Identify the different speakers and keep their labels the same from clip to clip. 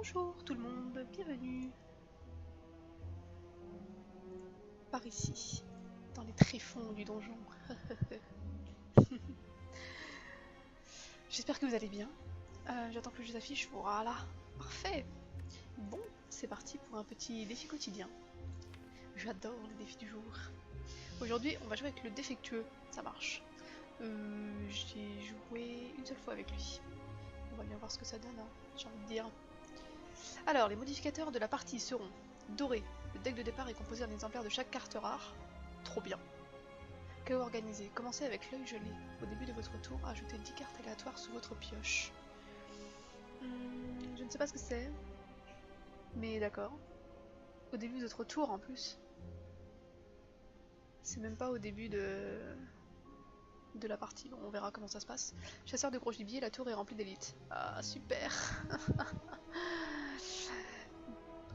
Speaker 1: Bonjour tout le monde, bienvenue par ici, dans les tréfonds du donjon. J'espère que vous allez bien. J'attends que le jeu s'affiche. Voilà, parfait. Bon, c'est parti pour un petit défi quotidien. J'adore les défis du jour. Aujourd'hui, on va jouer avec le défectueux, ça marche. J'ai joué une seule fois avec lui. On va bien voir ce que ça donne, hein, j'ai envie de dire. Alors, les modificateurs de la partie seront doré. Le deck de départ est composé d'un exemplaire de chaque carte rare. Trop bien. Chaos organisé. Commencez avec l'œil gelé. Au début de votre tour, ajoutez 10 cartes aléatoires sous votre pioche. Je ne sais pas ce que c'est. Mais d'accord. Au début de votre tour en plus. C'est même pas au début de la partie. Bon, on verra comment ça se passe. Chasseur de gros gibier, la tour est remplie d'élites. Ah, super.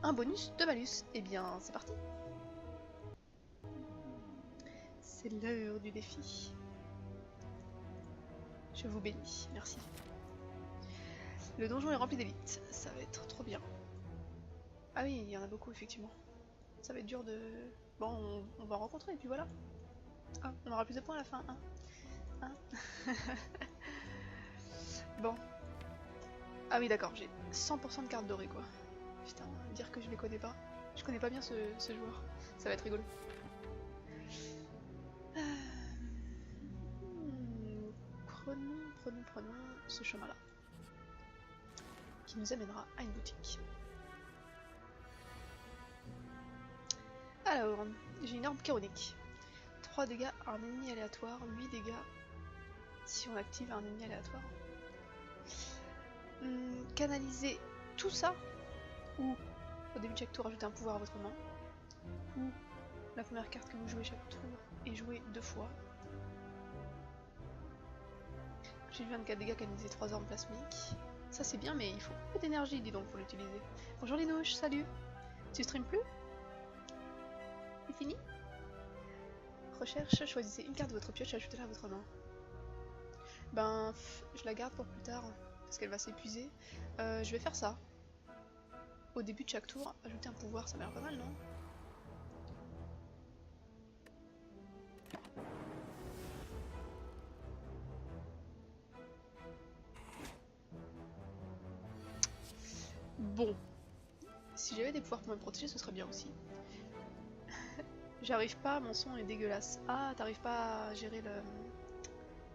Speaker 1: Un bonus de malus. Eh bien, c'est parti. C'est l'heure du défi. Je vous bénis, merci. Le donjon est rempli d'élites, ça va être trop bien. Ah oui, il y en a beaucoup effectivement. Ça va être dur de... Bon, on va en rencontrer et puis voilà. Ah, on aura plus de points à la fin, hein. Bon. Ah oui d'accord, j'ai 100% de cartes dorées quoi. Putain, dire que je les connais pas. Je connais pas bien ce joueur. Ça va être rigolo. Prenons ce chemin-là. Qui nous amènera à une boutique. Alors, j'ai une arme chironique. 3 dégâts à un ennemi aléatoire, 8 dégâts si on active un ennemi aléatoire. Canaliser tout ça, ou au début de chaque tour ajouter un pouvoir à votre main, ou la première carte que vous jouez chaque tour est jouée 2 fois. J'ai 24 dégâts, canaliser 3 armes plasmiques. Ça c'est bien, mais il faut beaucoup d'énergie, dis donc, pour l'utiliser. Bonjour Linouche, salut. Tu stream plus? C'est fini? Recherche, choisissez une carte de votre pioche et ajoutez-la à votre main. Ben, je la garde pour plus tard, parce qu'elle va s'épuiser. Je vais faire ça. Au début de chaque tour, ajouter un pouvoir, ça m'a l'air pas mal, non? Bon. Si j'avais des pouvoirs pour me protéger, ce serait bien aussi. J'arrive pas, mon son est dégueulasse. Ah, t'arrives pas à gérer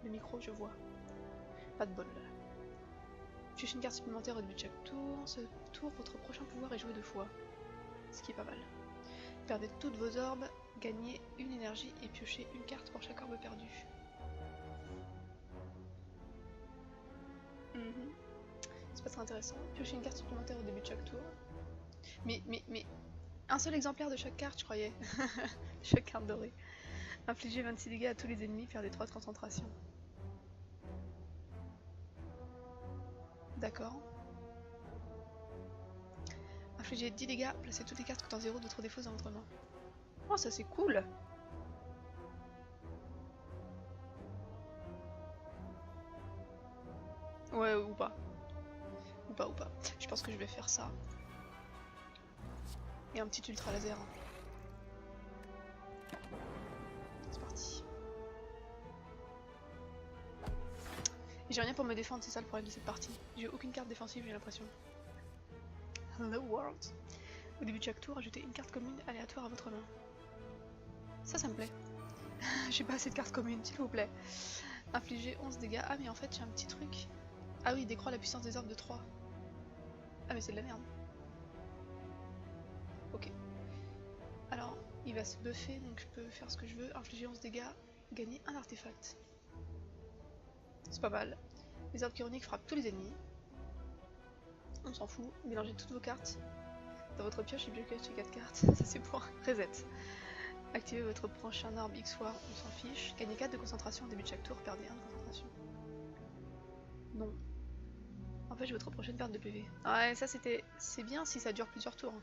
Speaker 1: le micro, je vois. Pas de bol. Pioche une carte supplémentaire au début de chaque tour. Ce tour, votre prochain pouvoir est joué 2 fois. Ce qui est pas mal. Perdez toutes vos orbes, gagnez une énergie et piochez une carte pour chaque orbe perdu. C'est pas très intéressant. Piochez une carte supplémentaire au début de chaque tour. Mais... Un seul exemplaire de chaque carte, je croyais. Chaque carte dorée. Infligez 26 dégâts à tous les ennemis, perdez 3 de concentration. D'accord. Infligez 10 dégâts, placez toutes les cartes coûtant 0 d'autres défauts dans votre main. Oh, ça c'est cool! Ouais, ou pas. Ou pas. Je pense que je vais faire ça. Et un petit ultra laser. C'est parti. Et j'ai rien pour me défendre, c'est ça le problème de cette partie. J'ai aucune carte défensive, j'ai l'impression. Hello world. Au début de chaque tour, ajoutez une carte commune aléatoire à votre main. Ça me plaît. J'ai pas assez de cartes communes, s'il vous plaît. Infliger 11 dégâts. Ah mais en fait j'ai un petit truc. Ah oui, décroît la puissance des orbes de 3. Ah mais c'est de la merde. Ok. Alors, il va se buffer, donc je peux faire ce que je veux. Infliger 11 dégâts, gagner un artefact. C'est pas mal. Les orbes chironiques frappent tous les ennemis. On s'en fout. Mélangez toutes vos cartes dans votre pioche et piochez 4 cartes. Ça c'est pour reset. Activez votre prochain orbe X fois, on s'en fiche. Gagnez 4 de concentration au début de chaque tour, perdez 1 de concentration. Non. En fait, j'ai votre prochaine perte de PV. Ouais, ça c'était... C'est bien si ça dure plusieurs tours.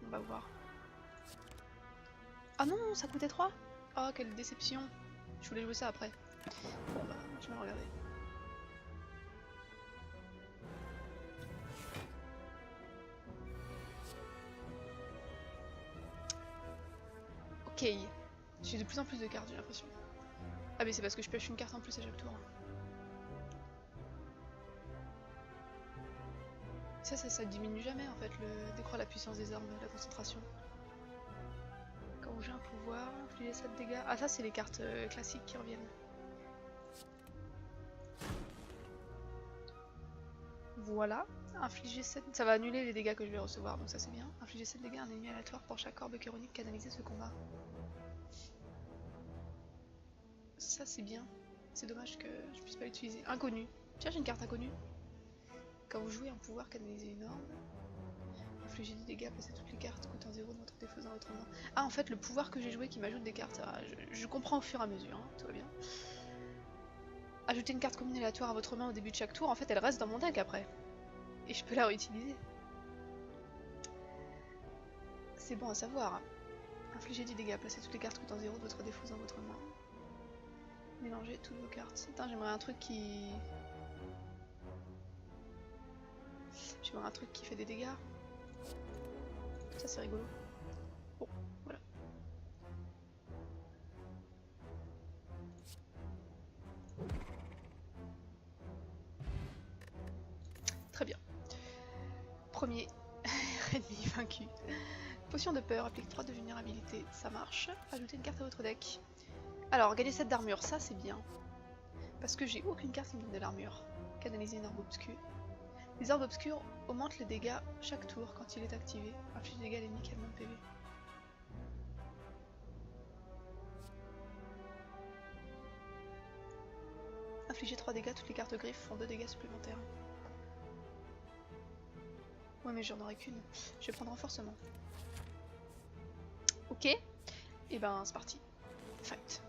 Speaker 1: On va voir. Ah non, ça coûtait 3. Oh, quelle déception. Je voulais jouer ça après. Bon bah, je vais le regarder. Ok. J'ai de plus en plus de cartes, j'ai l'impression. Ah mais c'est parce que je pioche une carte en plus à chaque tour. Ça diminue jamais en fait, le décroît la puissance des armes, la concentration. Quand j'ai un pouvoir, infliger 7 dégâts. Ah ça c'est les cartes classiques qui reviennent. Voilà, infliger 7... Ça va annuler les dégâts que je vais recevoir, donc ça c'est bien. Infliger 7 dégâts à un ennemi aléatoire pour chaque orbe chironique canalisé ce combat. Ça c'est bien. C'est dommage que je puisse pas l'utiliser. Inconnu. Tiens, j'ai une carte inconnue. Quand vous jouez un pouvoir, canaliser une orbe. Infliger des dégâts, passer toutes les cartes coûtant 0 de votre défaut dans votre main. Ah en fait le pouvoir que j'ai joué qui m'ajoute des cartes, je comprends au fur et à mesure, hein, tout va bien. Ajouter une carte commune aléatoire à votre main au début de chaque tour, en fait elle reste dans mon deck après. Et je peux la réutiliser. C'est bon à savoir. Infliger des dégâts, placer toutes les cartes coûtant 0 de votre défaut dans votre main. Mélanger toutes vos cartes. Putain, j'aimerais un truc qui... J'aimerais un truc qui fait des dégâts. Ça c'est rigolo. Bon, voilà. Très bien. Premier ennemi vaincu. Potion de peur, applique 3 de vulnérabilité, ça marche. Ajoutez une carte à votre deck. Alors, gagner 7 d'armure, ça c'est bien. Parce que j'ai aucune carte qui me donne de l'armure. Canaliser une orbe obscure. Les orbes obscurs augmentent les dégâts chaque tour quand il est activé. Inflige des dégâts à l'ennemi qui a le moins de PV. Infliger 3 dégâts, toutes les cartes griffes font 2 dégâts supplémentaires. Ouais mais j'en aurai qu'une. Je vais prendre renforcement. Ok. Et ben c'est parti. Fight.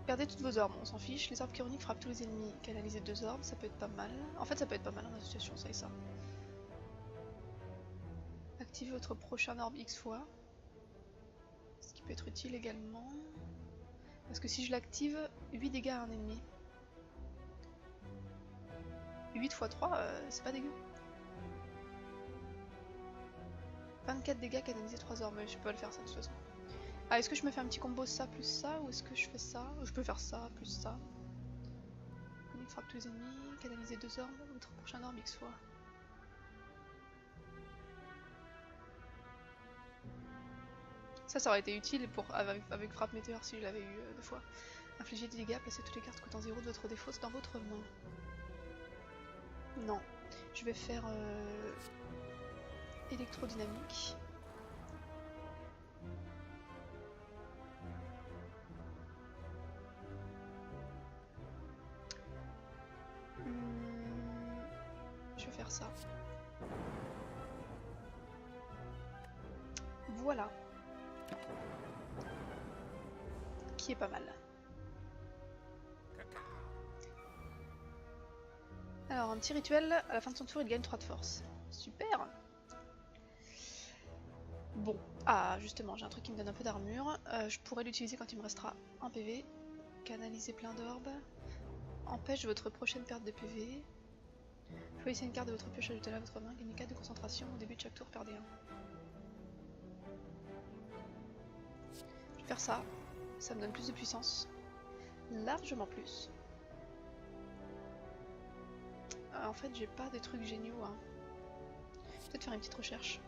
Speaker 1: Perdez toutes vos orbes, on s'en fiche. Les orbes chironiques frappent tous les ennemis. Canaliser 2 orbes, ça peut être pas mal. En fait ça peut être pas mal en association, ça et ça. Activez votre prochain orbe X fois. Ce qui peut être utile également. Parce que si je l'active, 8 dégâts à un ennemi. 8 x 3, c'est pas dégueu. 24 dégâts, canaliser 3 orbes, mais je peux pas le faire ça de toute façon. Ah, est-ce que je me fais un petit combo ça plus ça, ou est-ce que je fais ça? Je peux faire ça plus ça. Connect frappe tous les ennemis, canaliser 2 orbes, votre prochain orbe X fois. Ça aurait été utile pour, avec frappe météore si je l'avais eu 2 fois. Infliger des dégâts, placez toutes les cartes coûtant 0 de votre défausse dans votre main. Non, je vais faire électrodynamique. Je vais faire ça. Voilà. Qui est pas mal. Alors un petit rituel, à la fin de son tour il gagne 3 de force. Super. Bon, ah justement j'ai un truc qui me donne un peu d'armure. Je pourrais l'utiliser quand il me restera un PV. Canaliser plein d'orbes. Empêche votre prochaine perte de PV. Choisissez une carte de votre pioche, ajoutez-la à votre main, gagnez 4 de concentration. Au début de chaque tour, perdez 1. Je vais faire ça. Ça me donne plus de puissance. Largement plus. En fait, j'ai pas des trucs géniaux. Hein. Peut-être faire une petite recherche.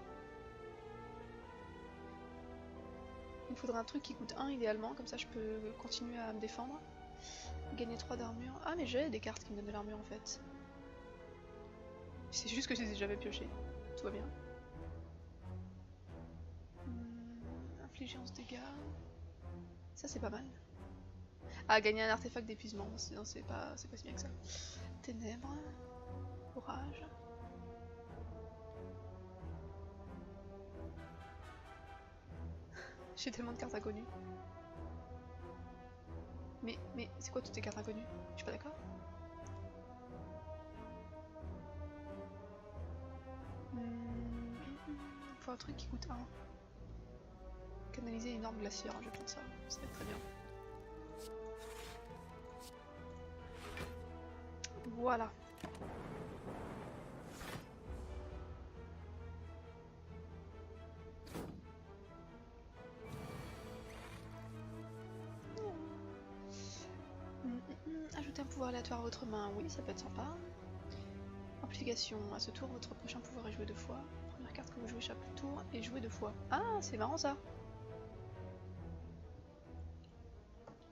Speaker 1: Il me faudrait un truc qui coûte 1 idéalement, comme ça je peux continuer à me défendre. Gagner 3 d'armure. Ah mais j'ai des cartes qui me donnent de l'armure en fait. C'est juste que je les ai jamais piochées. Tout va bien. Infliger 11 dégâts. Ça c'est pas mal. Ah, gagner un artefact d'épuisement. Sinon c'est pas si bien que ça. Ténèbres. Orage. J'ai tellement de cartes inconnues. Mais c'est quoi toutes ces cartes inconnues? Je suis pas d'accord. Faut un truc qui coûte 1. Canaliser une orbe glaciaire, je vais prendre ça. Ça va être très bien. Voilà. Ajouter un pouvoir aléatoire à votre main, oui, ça peut être sympa. Amplification, à ce tour, votre prochain pouvoir est joué 2 fois. Première carte que vous jouez chaque tour est jouée 2 fois. Ah, c'est marrant ça.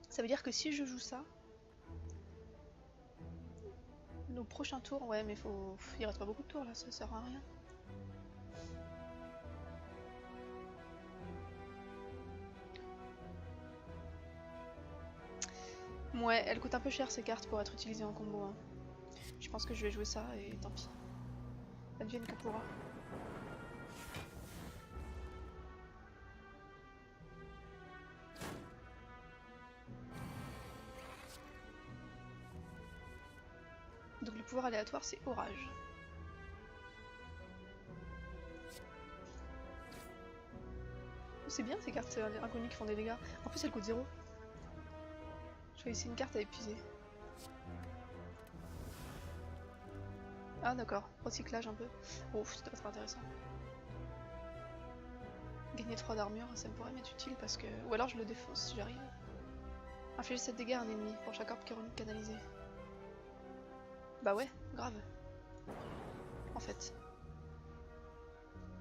Speaker 1: Ça veut dire que si je joue ça, nos prochains tours, ouais, mais il reste pas beaucoup de tours là, ça sert à rien. Ouais, elle coûte un peu cher ces cartes pour être utilisées en combo. Hein. Je pense que je vais jouer ça et tant pis. Advienne que pourra. Donc le pouvoir aléatoire c'est orage. C'est bien ces cartes inconnues qui font des dégâts. En plus elles coûtent 0. Je vais essayer une carte à épuiser. Ah d'accord, recyclage un peu. Oh, ça doit être intéressant. Gagner 3 d'armure, ça me pourrait m'être utile parce que... Ou alors je le défausse si j'arrive. Infliger 7 dégâts à un ennemi pour chaque orbe chironique canalisé. Bah ouais, grave. En fait.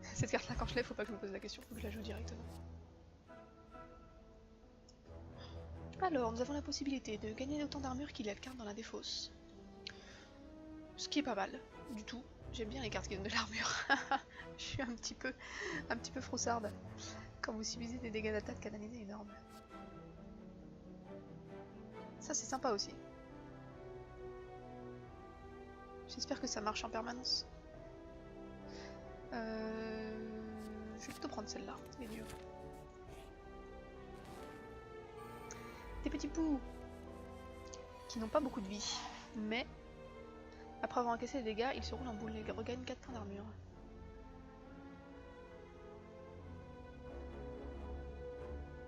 Speaker 1: Cette carte là quand je l'ai, faut pas que je me pose la question, faut que je la joue directement. Alors, nous avons la possibilité de gagner autant d'armure qu'il y a de cartes dans la défausse. Ce qui est pas mal, du tout. J'aime bien les cartes qui donnent de l'armure. Je suis un petit peu froussarde. Quand vous subissez des dégâts d'attaque canalisés énormes. Ça c'est sympa aussi. J'espère que ça marche en permanence. Je vais plutôt prendre celle-là, les dieux. Des petits poux qui n'ont pas beaucoup de vie, mais après avoir encaissé les dégâts, ils se roulent en boule et regagnent 4 points d'armure.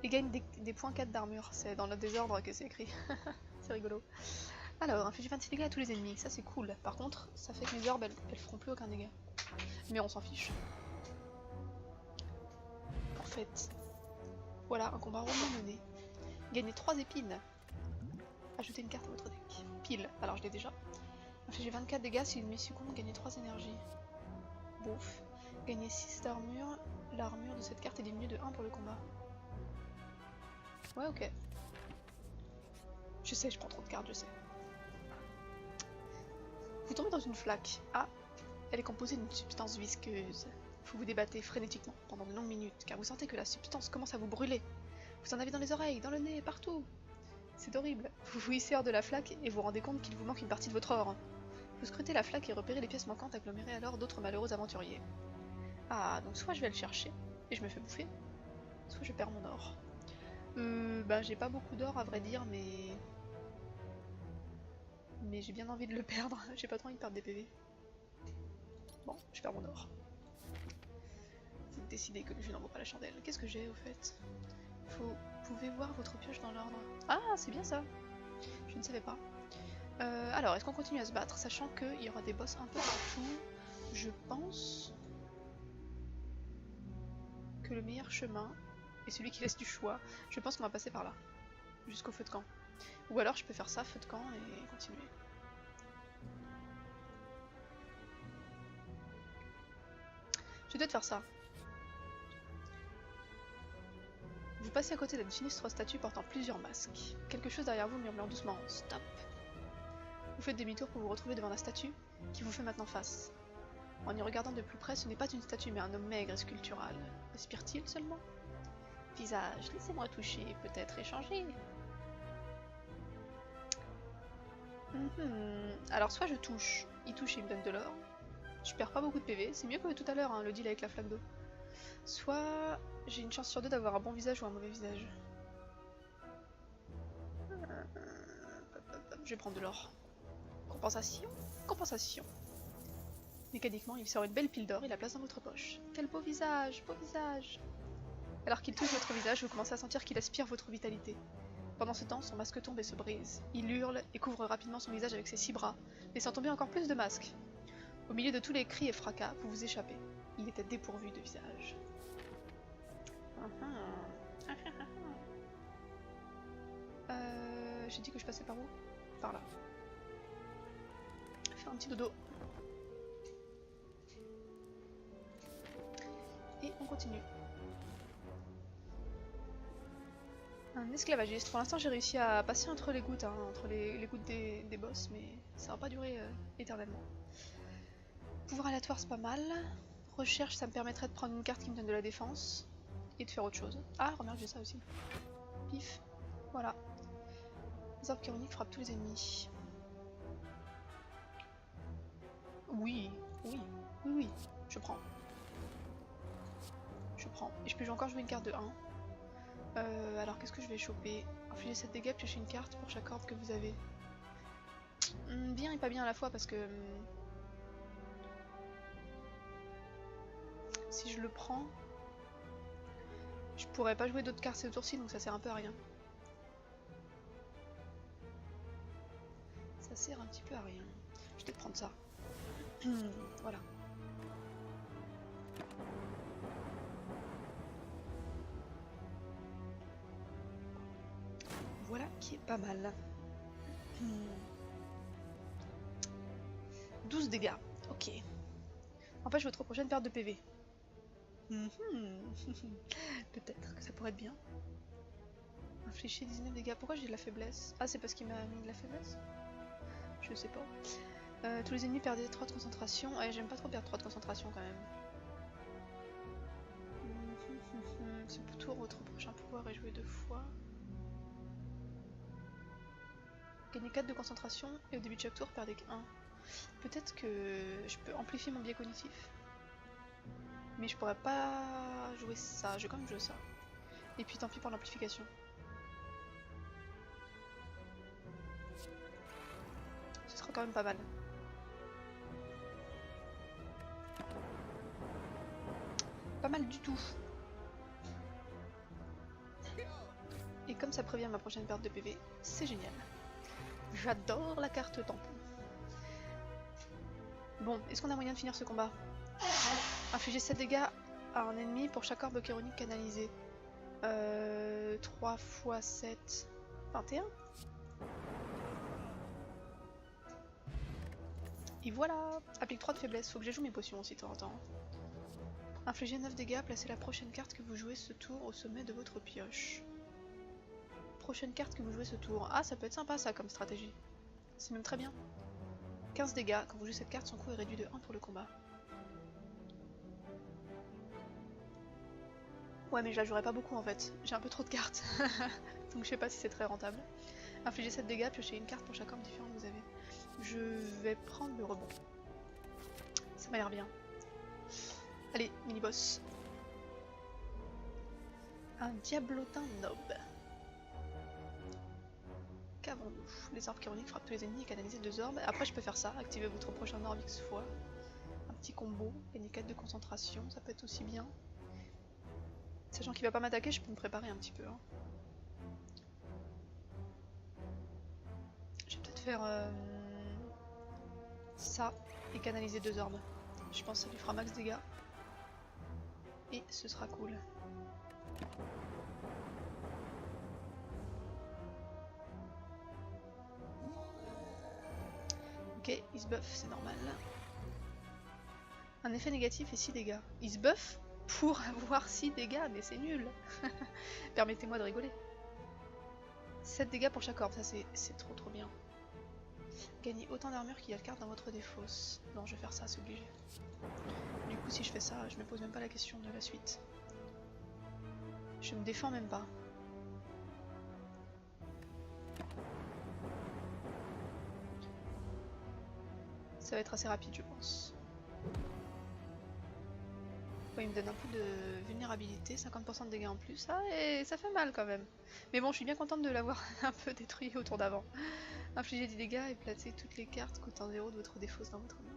Speaker 1: Ils gagnent des points 4 d'armure, c'est dans le désordre que c'est écrit. C'est rigolo. Alors, inflige 26 dégâts à tous les ennemis, ça c'est cool. Par contre, ça fait que mes orbes elles feront plus aucun dégât. Mais on s'en fiche. En fait, voilà un combat rondement mené. Gagnez 3 épines. Ajoutez une carte à votre deck. Pile, alors je l'ai déjà. Infligez 24 dégâts si l'ennemi succombe, gagnez 3 énergies. Bouf. Gagnez 6 d'armure. L'armure de cette carte est diminuée de 1 pour le combat. Ouais, ok. Je sais, je prends trop de cartes, je sais. Vous tombez dans une flaque. Ah, elle est composée d'une substance visqueuse. Vous vous débattez frénétiquement pendant de longues minutes, car vous sentez que la substance commence à vous brûler. Vous en avez dans les oreilles, dans le nez, partout. C'est horrible. Vous vous hissez hors de la flaque et vous rendez compte qu'il vous manque une partie de votre or. Vous scrutez la flaque et repérez les pièces manquantes agglomérées alors d'autres malheureux aventuriers. Ah, donc soit je vais le chercher et je me fais bouffer, soit je perds mon or. Bah j'ai pas beaucoup d'or à vrai dire, mais j'ai bien envie de le perdre. J'ai pas trop envie de perdre des PV. Bon, je perds mon or. Vous décidez que je n'en vaux pas la chandelle. Qu'est-ce que j'ai au fait? Vous pouvez voir votre pioche dans l'ordre. Ah, c'est bien ça. Je ne savais pas. Alors, est-ce qu'on continue à se battre, sachant qu'il y aura des boss un peu partout? Je pense que le meilleur chemin est celui qui laisse du choix. Je pense qu'on va passer par là, jusqu'au feu de camp. Ou alors je peux faire ça, feu de camp, et continuer. Je dois faire ça. Vous passez à côté d'une sinistre statue portant plusieurs masques. Quelque chose derrière vous murmure doucement « Stop ». Vous faites demi-tour pour vous retrouver devant la statue, qui vous fait maintenant face. En y regardant de plus près, ce n'est pas une statue mais un homme maigre et sculptural. Respire-t-il seulement? Visage, laissez-moi toucher, peut-être échanger. Alors soit je touche, il touche et il me donne de l'or. Je perds pas beaucoup de PV, c'est mieux que tout à l'heure, hein, le deal avec la flaque d'eau. Soit j'ai une chance sur 2 d'avoir un bon visage ou un mauvais visage. Je vais prendre de l'or. Compensation. Compensation. Mécaniquement, il sort une belle pile d'or et la place dans votre poche. Quel beau visage, beau visage. Alors qu'il touche votre visage, vous commencez à sentir qu'il aspire votre vitalité. Pendant ce temps, son masque tombe et se brise. Il hurle et couvre rapidement son visage avec ses 6 bras, laissant tomber encore plus de masques. Au milieu de tous les cris et fracas, vous vous échappez. Il était dépourvu de visage. J'ai dit que je passais par où? par là. Faire un petit dodo. Et on continue. Un esclavagiste. Pour l'instant j'ai réussi à passer entre les gouttes, hein, entre les gouttes des boss, mais ça va pas durer éternellement. Pouvoir aléatoire c'est pas mal. Recherche ça me permettrait de prendre une carte qui me donne de la défense. Et de faire autre chose. Ah remarque j'ai ça aussi. Pif. Voilà. Les arbres chironiques frappent tous les ennemis. Oui, oui, oui, oui, je prends. Je prends. Et je peux encore jouer une carte de 1. Alors qu'est-ce que je vais choper? Infliger 7 dégâts, piocher une carte pour chaque ordre que vous avez. Bien et pas bien à la fois parce que si je le prends, je pourrais pas jouer d'autres cartes ce tour-ci donc ça sert un peu à rien. Ça sert un petit peu à rien. Je vais peut-être prendre ça. Voilà. Voilà qui est pas mal. 12 dégâts, ok. Empêche votre prochaine perte de PV. Peut-être que ça pourrait être bien. Infliger 19 dégâts. Pourquoi j'ai de la faiblesse? Ah, c'est parce qu'il m'a mis de la faiblesse? Je sais pas. Tous les ennemis perdaient 3 de concentration. Ouais, j'aime pas trop perdre 3 de concentration quand même. Ce tour, votre prochain pouvoir est joué 2 fois. Gagnez 4 de concentration et au début de chaque tour, perdez 1. Peut-être que je peux amplifier mon biais cognitif. Mais je pourrais pas jouer ça, je vais quand même jouer ça. Et puis tant pis pour l'amplification. Ce sera quand même pas mal. Pas mal du tout. Et comme ça prévient ma prochaine perte de PV, c'est génial. J'adore la carte tampon. Bon, est-ce qu'on a moyen de finir ce combat? Infliger 7 dégâts à un ennemi pour chaque orbe chironique canalisé. 3 x 7... 21. Et voilà. Applique 3 de faiblesse, faut que j'ajoute mes potions aussi de temps en temps. Infliger 9 dégâts, placez la prochaine carte que vous jouez ce tour au sommet de votre pioche. Prochaine carte que vous jouez ce tour. Ah, ça peut être sympa ça comme stratégie. C'est même très bien. 15 dégâts, quand vous jouez cette carte, son coût est réduit de 1 pour le combat. Ouais, mais je la jouerai pas beaucoup en fait. J'ai un peu trop de cartes. Donc je sais pas si c'est très rentable. Infliger 7 dégâts, piochez une carte pour chaque arme différente que vous avez. Je vais prendre le rebond. Ça m'a l'air bien. Allez, mini-boss. Un diablotin nob. Qu'avons-nous? Les orbes chironiques frappent tous les ennemis et canalisent 2 orbes. Après je peux faire ça, activer votre prochain orbe X fois. Un petit combo, gagner 4 de concentration, ça peut être aussi bien. Sachant qu'il va pas m'attaquer, je peux me préparer un petit peu. Hein. Je vais peut-être faire ça et canaliser 2 orbes. Je pense que ça lui fera max dégâts. Et ce sera cool. Ok, il se buff, c'est normal. Un effet négatif et 6 dégâts. Il se buff pour avoir 6 dégâts, mais c'est nul. Permettez-moi de rigoler. 7 dégâts pour chaque orbe, ça c'est trop bien. Gagnez autant d'armure qu'il y a de cartes dans votre défausse. Non, je vais faire ça, c'est obligé. Du coup, si je fais ça, je me pose même pas la question de la suite. Je me défends même pas. Ça va être assez rapide, je pense. Ouais, il me donne un peu de vulnérabilité, 50% de dégâts en plus. Ah, et ça fait mal quand même. Mais bon, je suis bien contente de l'avoir un peu détruit au tour d'avant. Infliger 10 dégâts et placer toutes les cartes coûtant 0 de votre défausse dans votre main.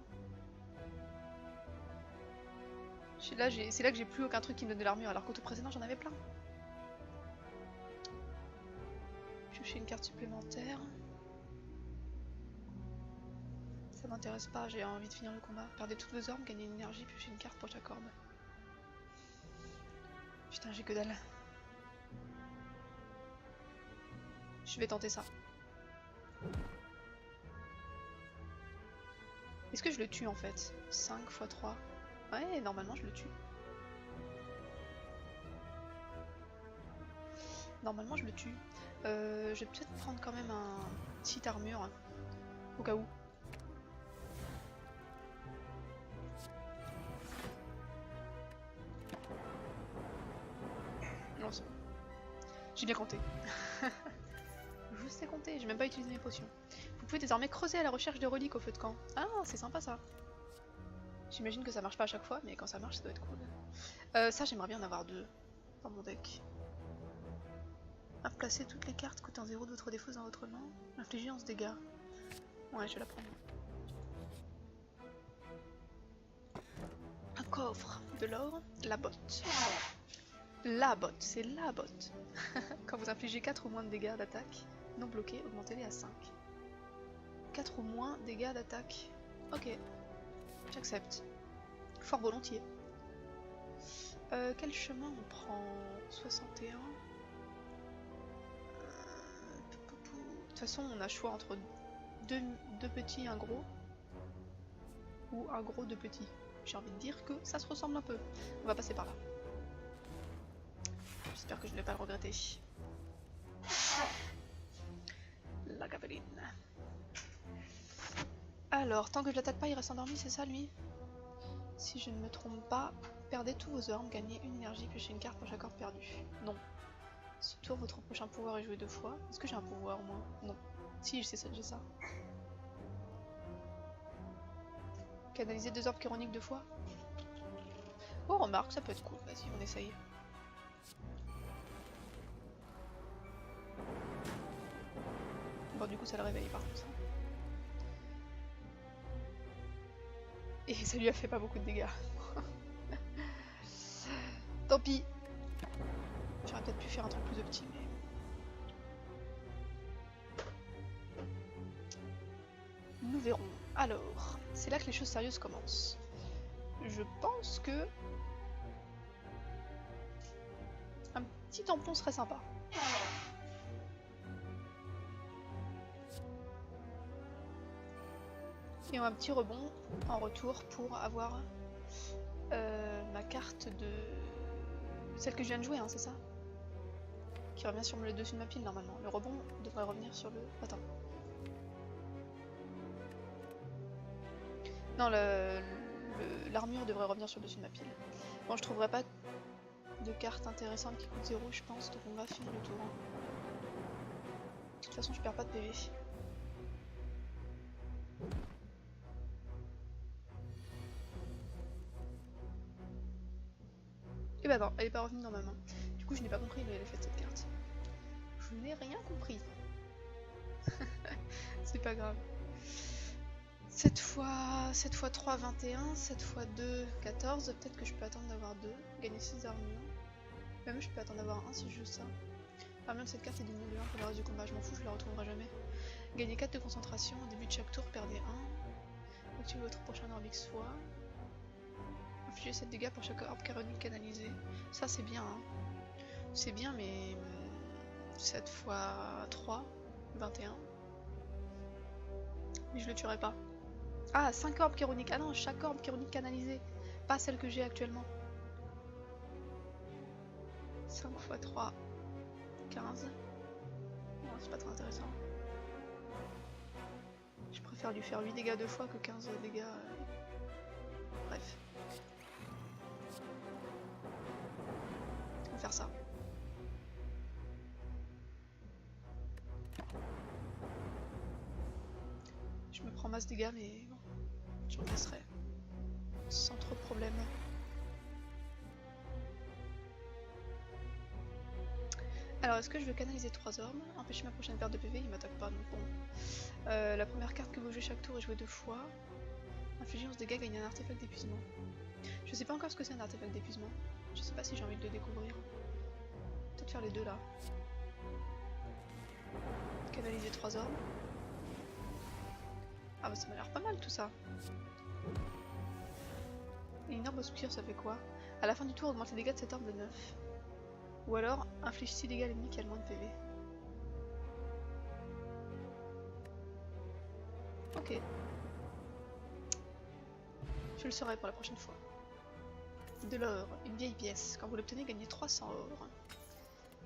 Speaker 1: C'est là que j'ai plus aucun truc qui me donne de l'armure, alors qu'au tour précédent j'en avais plein. Piocher une carte supplémentaire. Ça m'intéresse pas, j'ai envie de finir le combat. Perdez toutes vos armes, gagnez une énergie, piochez une carte pour chaque orbe. Putain, j'ai que dalle. Je vais tenter ça. Est-ce que je le tue en fait? 5 x 3. Ouais, normalement je le tue. Normalement je le tue. Je vais peut-être prendre quand même un petite armure. Au cas où. Non, c'est bon. J'ai bien compté. Je sais compter, j'ai même pas utilisé mes potions. Vous pouvez désormais creuser à la recherche de reliques au feu de camp. Ah, c'est sympa ça. J'imagine que ça marche pas à chaque fois, mais quand ça marche, ça doit être cool. Ça, j'aimerais bien en avoir 2 dans mon deck. Placer toutes les cartes coûtant 0 de votre défaut dans votre main. Infliger 11 dégâts. Ouais, je vais la prendre. Un coffre, de l'or, la botte. La botte, c'est la botte. Quand vous infligez 4 ou moins de dégâts d'attaque non bloqués, augmentez-les à 5. 4 ou moins dégâts d'attaque. Ok, j'accepte. Fort volontiers. Quel chemin on prend? 61. De toute façon, on a choix entre deux petits et un gros. Ou un gros, 2 petits. J'ai envie de dire que ça se ressemble un peu. On va passer par là. J'espère que je ne vais pas le regretter. La gaveline. Alors, tant que je l'attaque pas, il reste endormi, c'est ça lui? Si je ne me trompe pas, perdez tous vos ormes, gagnez une énergie, piochez une carte pour chaque orbe perdu. Non. Ce tour, votre prochain pouvoir est joué 2 fois. Est-ce que j'ai un pouvoir au moins? Non. Si, je sais ça, j'ai ça. Canaliser 2 orbes chironiques 2 fois. Oh, remarque, ça peut être cool. Vas-y, on essaye. Bon, du coup, ça le réveille par contre. Et ça lui a fait pas beaucoup de dégâts. Tant pis. J'aurais peut-être pu faire un truc plus optimé. Nous verrons. Alors, c'est là que les choses sérieuses commencent. Je pense que un petit tampon serait sympa. Et un petit rebond en retour pour avoir ma carte de... Celle que je viens de jouer, hein, c'est ça? Qui revient sur le dessus de ma pile normalement. Le rebond devrait revenir sur le... Attends. Non, l'armure devrait revenir sur le dessus de ma pile. Bon, je trouverai pas de carte intéressante qui coûte 0, je pense, donc on va finir le tour. De toute façon, je perds pas de PV. Et bah non, elle est pas revenue dans ma main. Du coup, je n'ai pas compris l'effet de cette carte. Je n'ai rien compris. C'est pas grave. 7 x 3, 21. 7 x 2, 14. Peut-être que je peux attendre d'avoir 2. Gagner 6 armures. Même je peux attendre d'avoir 1 si je joue ça. Enfin, même cette carte est diminuée de 1 pour le reste du combat. Je m'en fous, je la retrouverai jamais. Gagner 4 de concentration. Au début de chaque tour, perdez 1. Activez votre prochain orbe X fois. Infligez 7 dégâts pour chaque orbe chironique canalisé. Ça, c'est bien. Hein. C'est bien, mais 7 x 3, 21. Mais je le tuerai pas. Ah, 5 orbes chironiques. Ah non, chaque orbe chironique canalisé. Pas celle que j'ai actuellement. 5 x 3, 15. Non, c'est pas très intéressant. Je préfère lui faire 8 dégâts 2 fois que 15 dégâts. Bref. On va faire ça. Je me prends masse dégâts, mais bon, j'en passerai. Sans trop de problème. Alors, est-ce que je veux canaliser 3 orbes? Empêcher ma prochaine perte de PV, il m'attaque pas, donc bon. La première carte que vous jouez chaque tour est jouée 2 fois. Infliger 11 dégâts, gagner un artefact d'épuisement. Je sais pas encore ce que c'est un artefact d'épuisement. Je sais pas si j'ai envie de le découvrir. Peut-être faire les deux là. Canaliser 3 orbes. Ah bah ça m'a l'air pas mal tout ça. Et une orbe obscure, ça fait quoi? À la fin du tour, augmente les dégâts de cette orbe de 9. Ou alors, inflige 6 dégâts à l'ennemi qui a le moins de PV. Ok. Je le saurai pour la prochaine fois. De l'or, une vieille pièce. Quand vous l'obtenez, gagnez 300 or.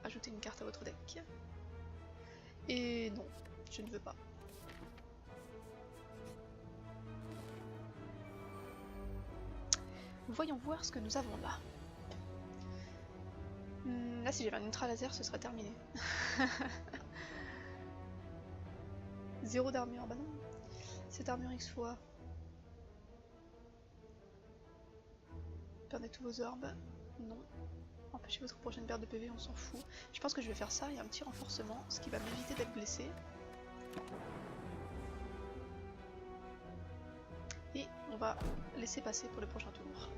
Speaker 1: Ajoutez une carte à votre deck. Et non, je ne veux pas. Voyons voir ce que nous avons là. Là, si j'avais un ultra laser, ce serait terminé. 0 d'armure, bah non. Cette armure X fois. Perdez tous vos orbes. Non. Empêchez votre prochaine perte de PV, on s'en fout. Je pense que je vais faire ça, il y a un petit renforcement, ce qui va m'éviter d'être blessé. Et on va laisser passer pour le prochain tour.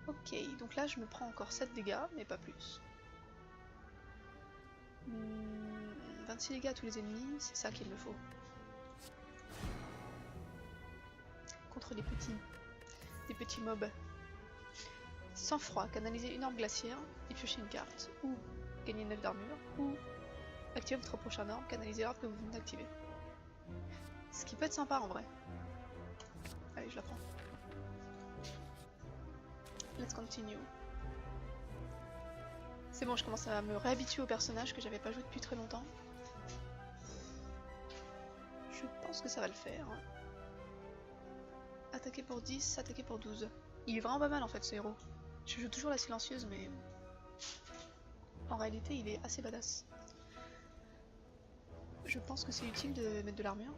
Speaker 1: Ok, donc là je me prends encore 7 dégâts, mais pas plus. 26 dégâts à tous les ennemis, c'est ça qu'il me faut. Contre les petits mobs. Sans froid, canaliser une orbe glaciaire et piocher une carte. Ou gagner 9 d'armure. Ou activer votre prochain orbe, canaliser l'orbe que vous venez d'activer. Ce qui peut être sympa en vrai. Allez, je la prends. Let's continue. C'est bon, je commence à me réhabituer au personnage que j'avais pas joué depuis très longtemps. Je pense que ça va le faire. Attaquer pour 10, attaquer pour 12. Il est vraiment pas mal en fait ce héros. Je joue toujours la silencieuse mais en réalité il est assez badass. Je pense que c'est utile de mettre de l'armure.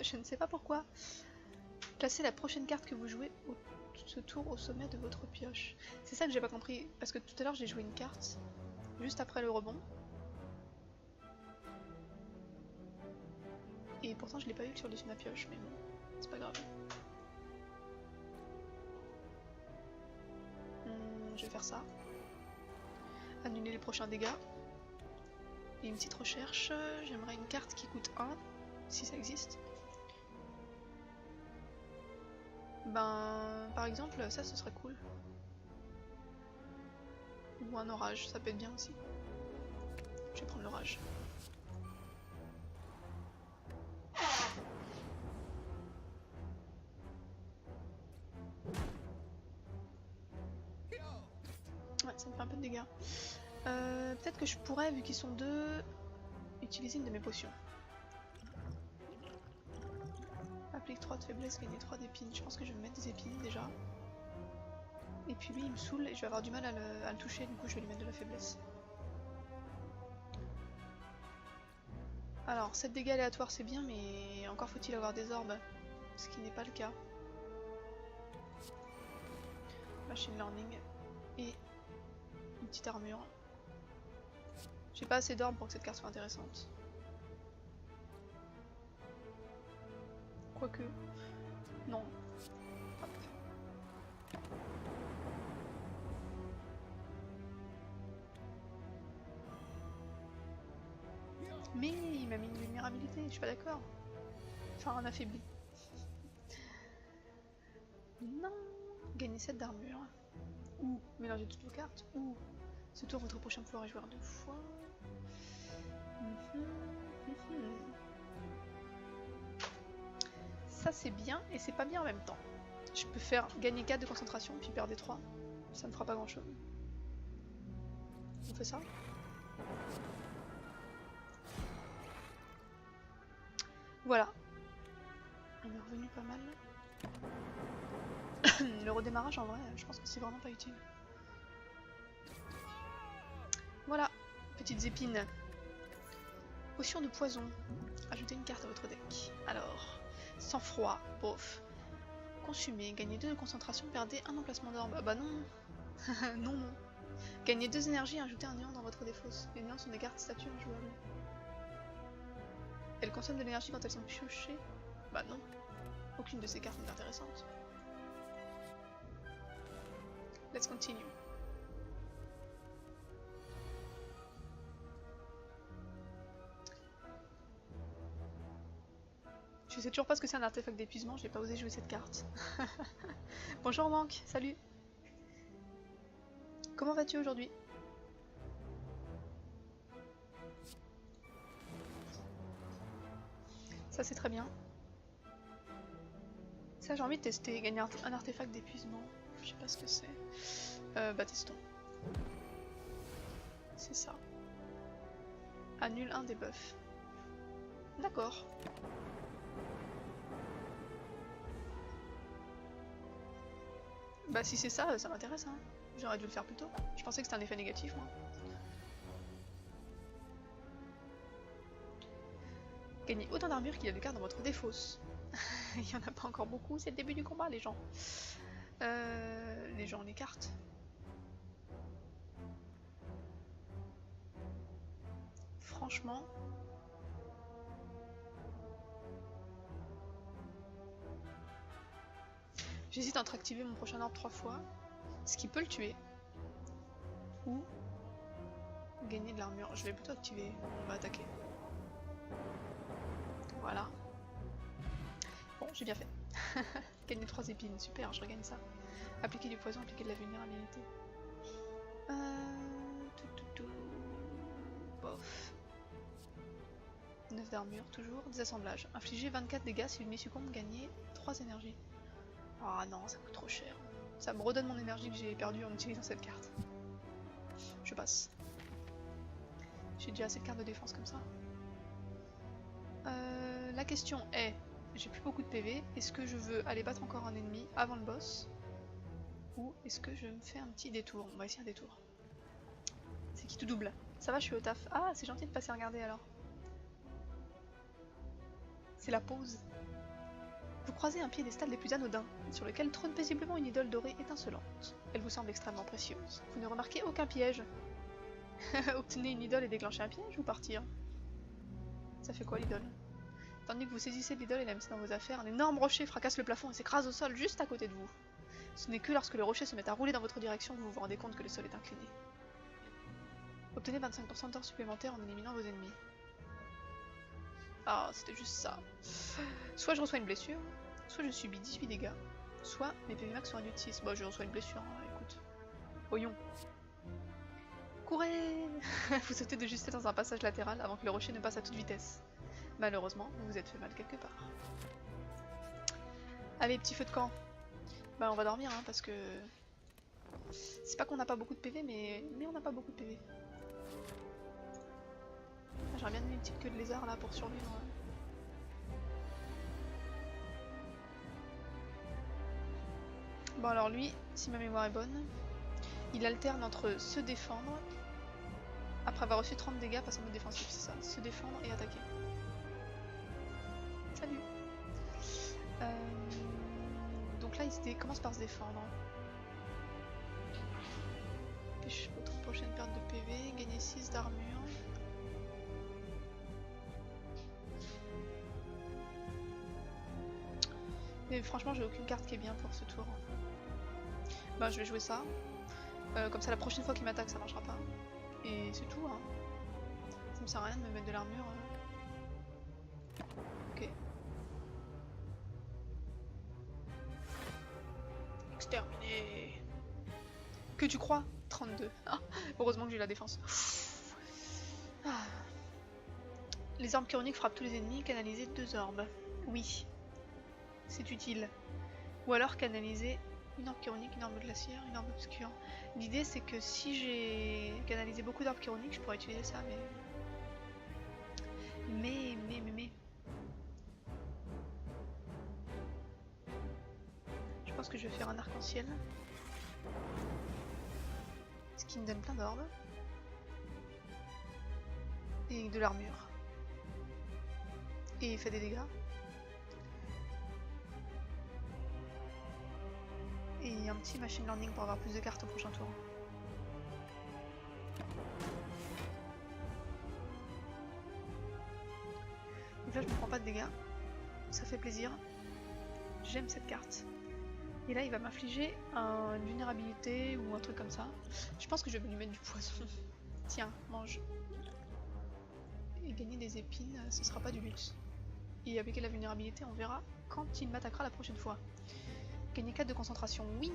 Speaker 1: Je ne sais pas pourquoi. Placez la prochaine carte que vous jouez ce tour au sommet de votre pioche. C'est ça que j'ai pas compris, parce que tout à l'heure j'ai joué une carte juste après le rebond. Et pourtant je l'ai pas eu sur le dessus de ma pioche, mais bon, c'est pas grave. Je vais faire ça. Annuler les prochains dégâts. Et une petite recherche, j'aimerais une carte qui coûte 1, si ça existe. Ben, par exemple, ça ce serait cool. Ou un orage, ça peut être bien aussi. Je vais prendre l'orage. Ouais, ça me fait un peu de dégâts. Peut-être que je pourrais, vu qu'ils sont deux, utiliser une de mes potions. Applique 3 de faiblesse, gagner 3 d'épines. Je pense que je vais me mettre des épines déjà. Et puis lui il me saoule et je vais avoir du mal à le toucher, du coup je vais lui mettre de la faiblesse. Alors 7 dégâts aléatoires c'est bien, mais encore faut-il avoir des orbes, ce qui n'est pas le cas. Machine learning et une petite armure. J'ai pas assez d'orbes pour que cette carte soit intéressante. Quoique, non. Hop. Mais il m'a mis une vulnérabilité, je suis pas d'accord. Enfin, un affaibli. Non. Gagner 7 d'armure. Ou mélanger toutes vos cartes. Ou ce tour, votre prochain pouvoir est joueur 2 fois. Ça c'est bien et c'est pas bien en même temps. Je peux faire gagner 4 de concentration puis perdre 3. Ça ne fera pas grand chose. On fait ça. Voilà. On est revenu pas mal. Le redémarrage en vrai, je pense que c'est vraiment pas utile. Voilà, petites épines. Potion de poison. Ajoutez une carte à votre deck. Alors, sang-froid, bof. Consumé, gagnez 2 de concentration, perdez un emplacement d'orbe. Ah bah non. Non, non. Gagnez 2 énergies et ajoutez un néant dans votre défausse. Les néants sont des cartes statues injouables. Elles consomment de l'énergie quand elles sont piochées. Bah non. Aucune de ces cartes n'est intéressante. Let's continue. Je sais toujours pas ce que c'est un artefact d'épuisement, j'ai pas osé jouer cette carte. Bonjour Manque, salut. Comment vas-tu aujourd'hui? Ça c'est très bien. Ça j'ai envie de tester, gagner un artefact d'épuisement. Je sais pas ce que c'est. Bah testons. C'est ça. Annule un debuff. D'accord. Bah si c'est ça, ça m'intéresse hein. J'aurais dû le faire plus tôt. Je pensais que c'était un effet négatif moi. Gagnez autant d'armure qu'il y a de cartes dans votre défausse. Il y en a pas encore beaucoup, c'est le début du combat les gens. Les cartes. Franchement. J'hésite entre activer mon prochain arbre 3 fois, ce qui peut le tuer. Ou gagner de l'armure. Je vais plutôt activer, on va attaquer. Voilà. Bon, j'ai bien fait. Gagner 3 épines, super, je regagne ça. Appliquer du poison, appliquer de la vulnérabilité. Bof. 9 d'armure, toujours. Désassemblage. Infliger 24 dégâts si l'ennemi succombe, gagner 3 énergies. Ah non, ça coûte trop cher. Ça me redonne mon énergie que j'ai perdue en utilisant cette carte. Je passe. J'ai déjà assez de cartes de défense comme ça. La question est, j'ai plus beaucoup de PV, est-ce que je veux aller battre encore un ennemi avant le boss? Ou est-ce que je me fais un petit détour? On va essayer un détour. C'est qui tout double? Ça va, je suis au taf. Ah, c'est gentil de passer regarder alors. C'est la pause. Vous croisez un piédestal des plus anodins, sur lequel trône paisiblement une idole dorée étincelante. Elle vous semble extrêmement précieuse. Vous ne remarquez aucun piège. Obtenez une idole et déclenchez un piège ou partir? Ça fait quoi l'idole? Tandis que vous saisissez l'idole et la mettez dans vos affaires, un énorme rocher fracasse le plafond et s'écrase au sol juste à côté de vous. Ce n'est que lorsque le rocher se met à rouler dans votre direction que vous vous rendez compte que le sol est incliné. Obtenez 25% d'or supplémentaires en éliminant vos ennemis. Ah, c'était juste ça. Soit je reçois une blessure, soit je subis 18 dégâts, soit mes PV max sont réduits de 6. Bon, je reçois une blessure, hein, écoute. Voyons. Courez! Vous sautez de justesse dans un passage latéral avant que le rocher ne passe à toute vitesse. Malheureusement, vous vous êtes fait mal quelque part. Allez, petit feu de camp. Bah on va dormir, hein, parce que... C'est pas qu'on n'a pas beaucoup de PV, mais on n'a pas beaucoup de PV. J'aurais bien donné une petite queue de lézard là pour survivre. Bon alors lui, si ma mémoire est bonne, il alterne entre se défendre, après avoir reçu 30 dégâts, passe en mode défensif, c'est ça, se défendre et attaquer. Salut. Donc là il commence par se défendre. Pêche votre prochaine perte de PV, gagner 6 d'armure. Mais franchement j'ai aucune carte qui est bien pour ce tour. Bah je vais jouer ça. Comme ça la prochaine fois qu'il m'attaque ça marchera pas. Et c'est tout hein. Ça me sert à rien de me mettre de l'armure. Ok. Exterminé. Que tu crois? 32. Ah, heureusement que j'ai la défense. Ah. Les orbes chironiques frappent tous les ennemis, canaliser 2 orbes. Oui. C'est utile. Ou alors canaliser une orbe chironique, une orbe glaciaire, une orbe obscure. L'idée c'est que si j'ai canalisé beaucoup d'orbes chironiques, je pourrais utiliser ça, mais... Je pense que je vais faire un arc-en-ciel. Ce qui me donne plein d'orbes. Et de l'armure. Et il fait des dégâts. Et un petit machine learning pour avoir plus de cartes au prochain tour. Donc là je me prends pas de dégâts. Ça fait plaisir. J'aime cette carte. Et là il va m'infliger une vulnérabilité ou un truc comme ça. Je pense que je vais lui mettre du poison. Tiens, mange. Et gagner des épines, ce sera pas du luxe. Et appliquer la vulnérabilité, on verra quand il m'attaquera la prochaine fois. Gagner 4 de concentration, oui.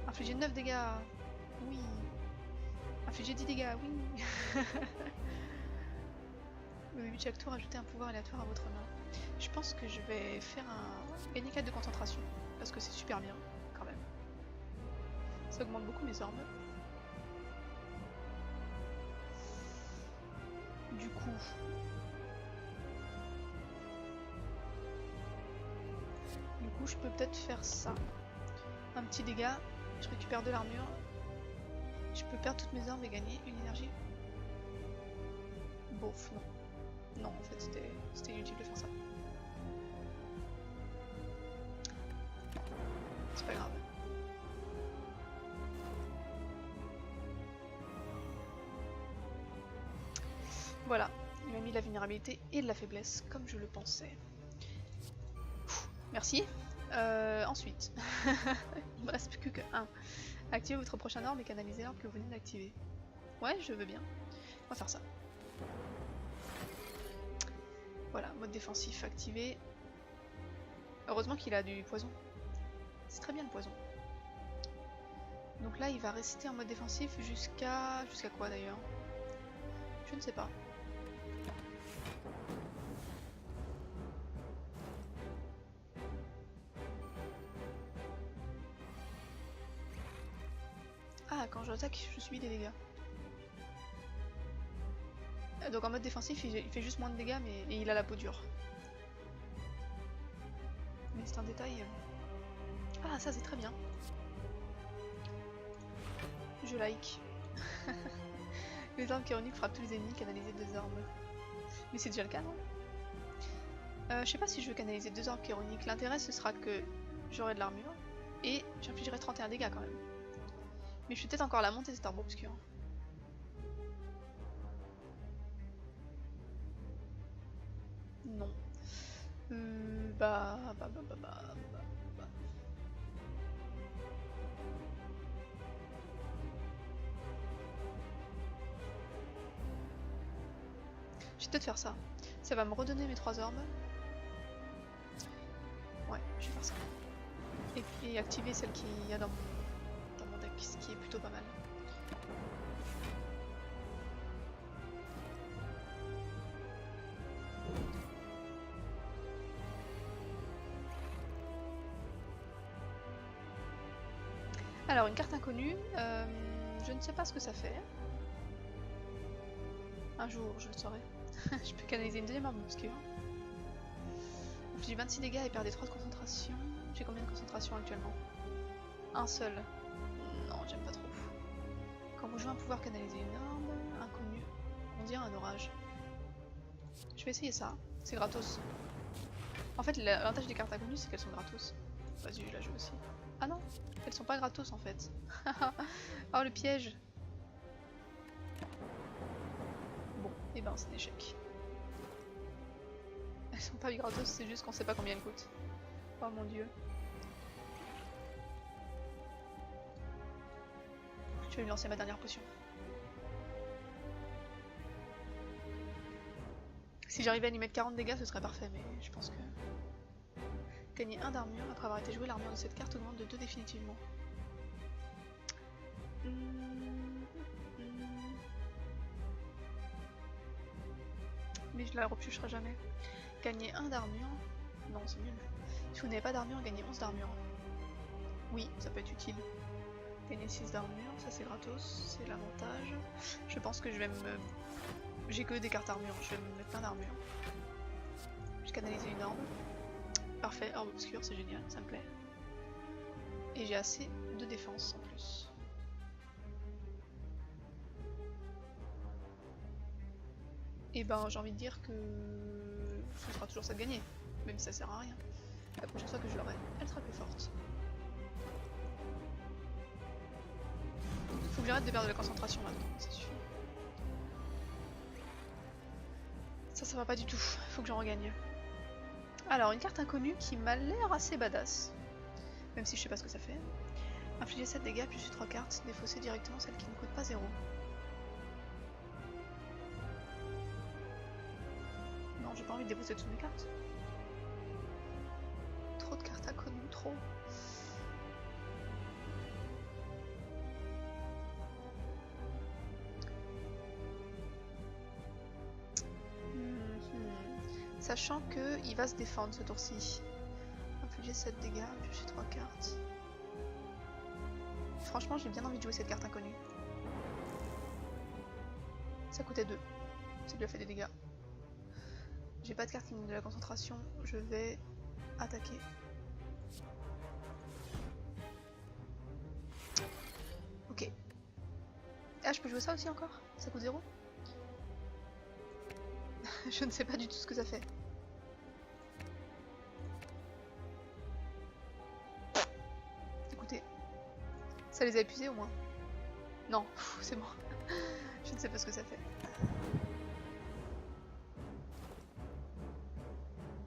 Speaker 1: Infliger 9 dégâts, oui. Infliger 10 dégâts, oui. Au début de chaque tour, ajoutez un pouvoir aléatoire à votre main. Je pense que je vais faire un gagner 4 de concentration, parce que c'est super bien, quand même. Ça augmente beaucoup mes armes. Du coup... je peux peut-être faire ça. Un petit dégât, je récupère de l'armure. Je peux perdre toutes mes armes et gagner une énergie. Bof, non. Non, en fait, c'était inutile de faire ça. C'est pas grave. Voilà, il m'a mis de la vulnérabilité et de la faiblesse, comme je le pensais. Merci. Ensuite, il me reste plus que 1. Activez votre prochain orbe et canalisez l'orbe que vous venez d'activer. Ouais, je veux bien. On va faire ça. Voilà, mode défensif activé. Heureusement qu'il a du poison. C'est très bien le poison. Donc là, il va rester en mode défensif jusqu'à quoi d'ailleurs? Je ne sais pas. Ah, quand j'attaque, je subis des dégâts. Donc en mode défensif, il fait juste moins de dégâts, mais et il a la peau dure. Mais c'est un détail. Ah, ça c'est très bien. Je like. Les armes chironiques frappent tous les ennemis, canaliser 2 armes. Mais c'est déjà le cas, non? Je sais pas si je veux canaliser 2 armes chironiques. L'intérêt ce sera que j'aurai de l'armure et j'infligerai 31 dégâts quand même. Mais je vais peut-être encore la monter cette arbre obscure. Non. Bah. Je vais peut-être faire ça. Ça va me redonner mes 3 orbes. Ouais, je vais faire ça. Et activer celle qu'il y a dans mon deck, ce qui est plutôt pas mal. Alors, une carte inconnue, je ne sais pas ce que ça fait. Un jour, je le saurai. Je peux canaliser une deuxième arme obscure. J'ai 26 dégâts et perdez 3 de concentration. J'ai combien de concentration actuellement? Un seul. Non, j'aime pas trop. Quand vous jouez un pouvoir, canaliser une arme inconnue, on dirait un orage. Je vais essayer ça, c'est gratos. En fait, l'avantage des cartes inconnues, c'est qu'elles sont gratos. Vas-y, je la joue aussi. Ah non, elles sont pas gratos en fait. Oh le piège. Bon, et ben c'est un échec. Elles sont pas gratos, c'est juste qu'on sait pas combien elles coûtent. Oh mon dieu. Je vais lui lancer ma dernière potion. Si j'arrivais à lui mettre 40 dégâts, ce serait parfait, mais je pense que... Gagner 1 d'armure après avoir été joué, l'armure de cette carte augmente de 2 définitivement. Mais je la repiocherai jamais. Gagner 1 d'armure. Non, c'est nul. Si vous n'avez pas d'armure, gagnez 11 d'armure. Oui, ça peut être utile. Gagner 6 d'armure, ça c'est gratos, c'est l'avantage. Je pense que je vais me... J'ai que des cartes armure, je vais me mettre plein d'armure. Je canalise une orbe. Parfait, orbe obscure, c'est génial, ça me plaît. Et j'ai assez de défense en plus. Et ben j'ai envie de dire que ce sera toujours ça de gagner, même si ça sert à rien. La prochaine fois que je l'aurai, elle sera plus forte. Faut que j'arrête de perdre de la concentration maintenant, ça suffit. Ça va pas du tout, faut que j'en regagne. Alors, une carte inconnue qui m'a l'air assez badass, même si je sais pas ce que ça fait. Infliger 7 dégâts plus 3 cartes, défausser directement celle qui ne coûte pas 0. Non, j'ai pas envie de défausser toutes mes cartes. Trop de cartes inconnues, trop. Sachant que il va se défendre ce tour-ci. Infliger 7 dégâts, piocher 3 cartes. Franchement, j'ai bien envie de jouer cette carte inconnue. Ça coûtait 2. Ça lui a fait des dégâts. J'ai pas de carte qui me donne de la concentration. Je vais attaquer. Ok. Ah, je peux jouer ça aussi encore? Ça coûte 0? Je ne sais pas du tout ce que ça fait. Écoutez. Ça les a épuisés au moins? Non, c'est bon. Je ne sais pas ce que ça fait.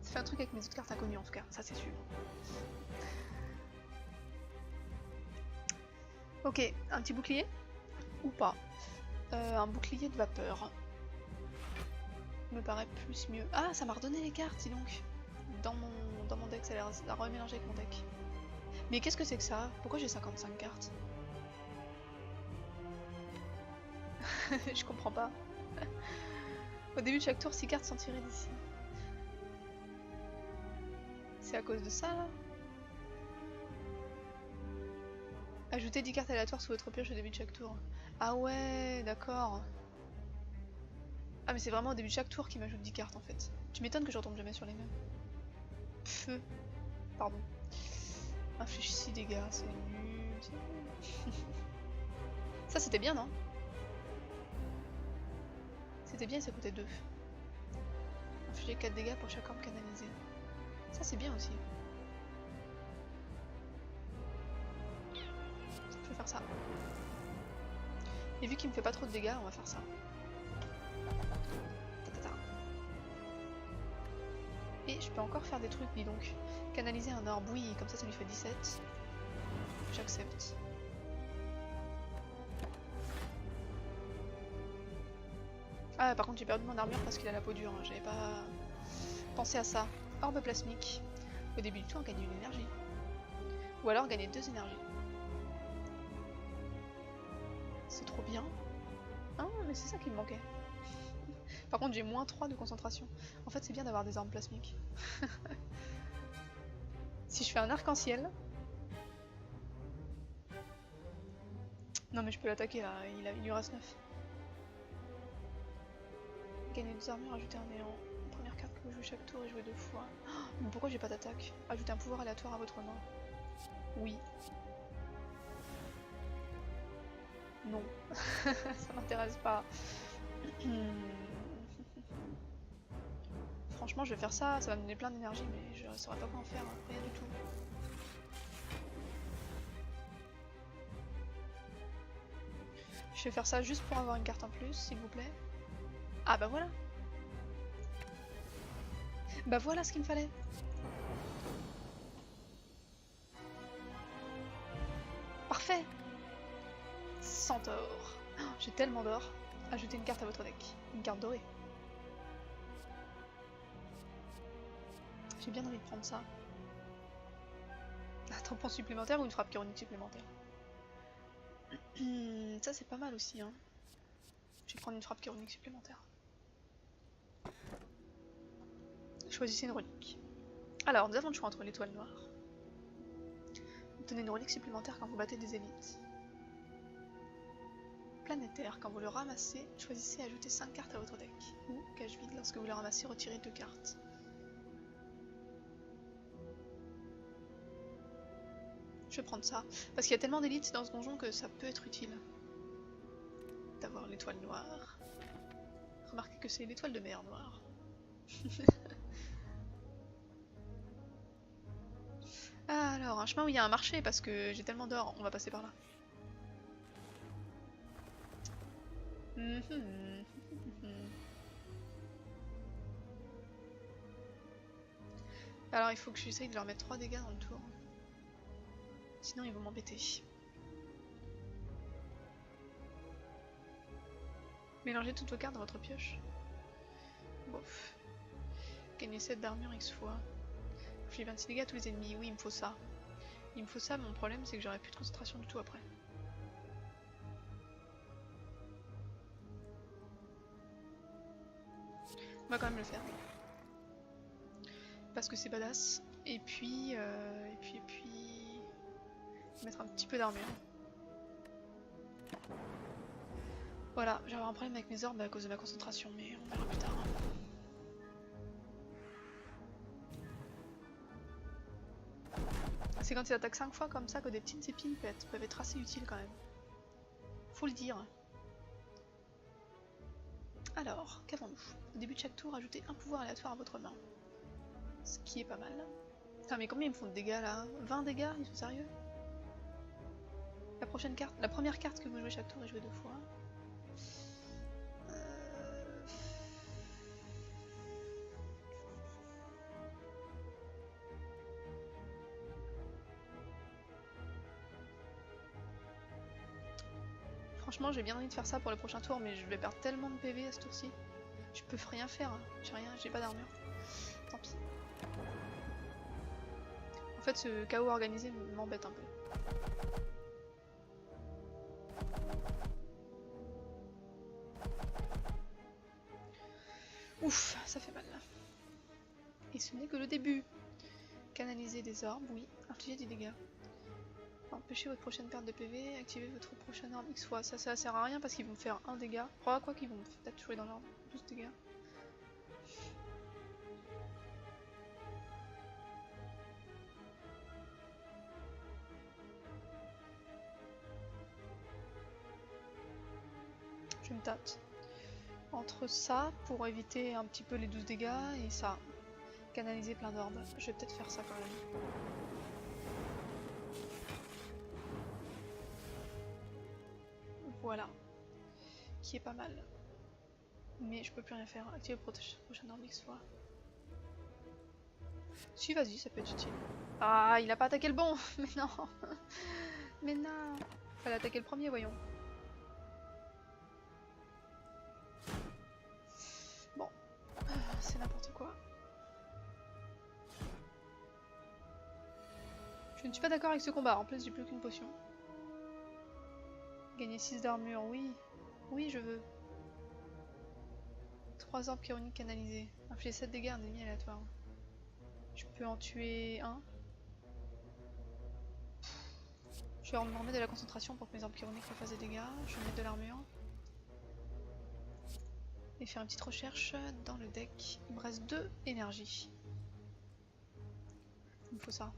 Speaker 1: Ça fait un truc avec mes autres cartes inconnues en tout cas, ça c'est sûr. Ok, un petit bouclier? Ou pas? Un bouclier de vapeur. Me paraît plus mieux. Ah, ça m'a redonné les cartes, dis donc. Dans mon deck, ça a remélangé avec mon deck. Mais qu'est-ce que c'est que ça? Pourquoi j'ai 55 cartes? Je comprends pas. Au début de chaque tour, 6 cartes sont tirées d'ici. C'est à cause de ça là? Ajoutez 10 cartes aléatoires sous votre pioche au début de chaque tour. Ah ouais, d'accord. Ah mais c'est vraiment au début de chaque tour qu'il m'ajoute 10 cartes en fait. Tu m'étonnes que je retombe jamais sur les mêmes. Feu. Pardon. Inflige 6 dégâts, c'est nul. Ça c'était bien non? C'était bien et ça coûtait 2. Infliger 4 dégâts pour chaque arme canalisée. Ça c'est bien aussi. Je vais faire ça. Et vu qu'il me fait pas trop de dégâts, on va faire ça. Et je peux encore faire des trucs, dis donc. Canaliser un orbe, oui, comme ça lui fait 17. J'accepte. Ah, par contre, j'ai perdu mon armure parce qu'il a la peau dure. J'avais pas pensé à ça. Orbe plasmique. Au début du tour, on gagne une énergie. Ou alors gagner 2 énergies. C'est trop bien. Ah, mais c'est ça qui me manquait. Par contre, j'ai moins 3 de concentration. En fait, c'est bien d'avoir des armes plasmiques. Si je fais un arc-en-ciel... Non mais je peux l'attaquer là, il lui reste 9. Gagner 2 armures, ajouter un néant. Première carte que vous jouez chaque tour et jouer 2 fois. Oh, mais pourquoi j'ai pas d'attaque? Ajouter un pouvoir aléatoire à votre main. Oui. Non. Ça m'intéresse pas. Franchement, je vais faire ça, ça va me donner plein d'énergie, mais je saurais pas quoi en faire, rien du tout. Je vais faire ça juste pour avoir une carte en plus, s'il vous plaît. Ah bah voilà. Bah voilà ce qu'il me fallait. Parfait. Centaure. Oh, j'ai tellement d'or. Ajoutez une carte à votre deck. Une carte dorée. J'ai bien envie de prendre ça. Un tampon supplémentaire ou une frappe chironique supplémentaire? Ça c'est pas mal aussi hein. Je vais prendre une frappe chironique supplémentaire. Choisissez une relique. Alors nous avons le choix entre l'étoile noire. Obtenez une relique supplémentaire quand vous battez des élites. Planétaire, quand vous le ramassez, choisissez et ajoutez 5 cartes à votre deck. Ou cache vide, lorsque vous le ramassez, retirez 2 cartes. Je vais prendre ça, parce qu'il y a tellement d'élites dans ce donjon que ça peut être utile d'avoir l'étoile noire. Remarquez que c'est l'étoile de mer noire. Ah, alors, un chemin où il y a un marché, parce que j'ai tellement d'or, on va passer par là. Alors il faut que j'essaye de leur mettre 3 dégâts dans le tour. Sinon ils vont m'embêter. Mélangez toutes vos cartes dans votre pioche. Bof. Gagnez 7 d'armure X fois. J'ai 26 dégâts à tous les ennemis. Oui, il me faut ça. Il me faut ça, mon problème c'est que j'aurai plus de concentration du tout après. On va quand même le faire. parce que c'est badass. Et puis, mettre un petit peu d'armure. Voilà, j'ai un problème avec mes orbes à cause de ma concentration, mais on verra plus tard. C'est quand ils attaquent 5 fois comme ça que des petites épines peuvent être assez utiles quand même. Faut le dire. Alors, qu'avons-nous? Au début de chaque tour, ajoutez un pouvoir aléatoire à votre main. Ce qui est pas mal. Putain, mais combien ils me font de dégâts là? 20 dégâts? Ils sont sérieux? La prochaine carte, la première carte que vous jouez chaque tour est jouée 2 fois. Franchement, j'ai bien envie de faire ça pour le prochain tour, mais je vais perdre tellement de PV à ce tour-ci. Je peux rien faire, j'ai rien, j'ai pas d'armure. Tant pis. En fait, ce chaos organisé m'embête un peu. Ouf, ça fait mal. Et ce n'est que le début. Canaliser des orbes, oui. Infliger des dégâts. Empêcher votre prochaine perte de PV, activer votre prochaine orbe X fois. Ça sert à rien parce qu'ils vont me faire un dégât. Quoi qu'ils vont peut-être jouer dans l'ordre 12 dégâts. Je me tâte. Entre ça, pour éviter un petit peu les 12 dégâts, et ça, canaliser plein d'orbes. Je vais peut-être faire ça quand même. Voilà. Qui est pas mal. Mais je peux plus rien faire. Activer le prochain orbe X fois. Si, vas-y, ça peut être utile. Ah, il a pas attaqué le bon. Mais non. Mais non. Fallait attaquer le premier, voyons. Bon. C'est n'importe quoi. Je ne suis pas d'accord avec ce combat. En plus, j'ai plus qu'une potion. Gagner 6 d'armure, oui. Oui, je veux. 3 orbes chironiques canalisés. Infliger 7 dégâts à un ennemi aléatoire. Je peux en tuer un. Je vais en demander de la concentration pour que mes orbes chironiques me fassent des dégâts. Je vais mettre de l'armure. Et faire une petite recherche dans le deck. Il me reste 2 énergies. Il me faut ça.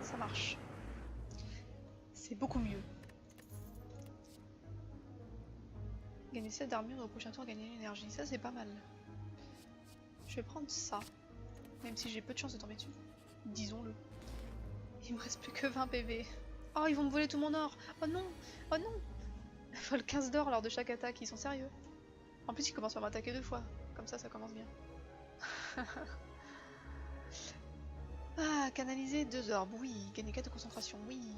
Speaker 1: Ça marche. C'est beaucoup mieux. Gagner 7 d'armure et au prochain tour gagner l'énergie. Ça c'est pas mal. Je vais prendre ça. Même si j'ai peu de chance de tomber dessus. Disons-le. Il me reste plus que 20 PV. Oh, ils vont me voler tout mon or. Oh non. Oh non. Il faut le 15 d'or lors de chaque attaque. Ils sont sérieux. En plus, ils commencent par m'attaquer 2 fois. Comme ça commence bien. Ah, canaliser 2 orbes. Oui. Gagner 4 de concentration. Oui.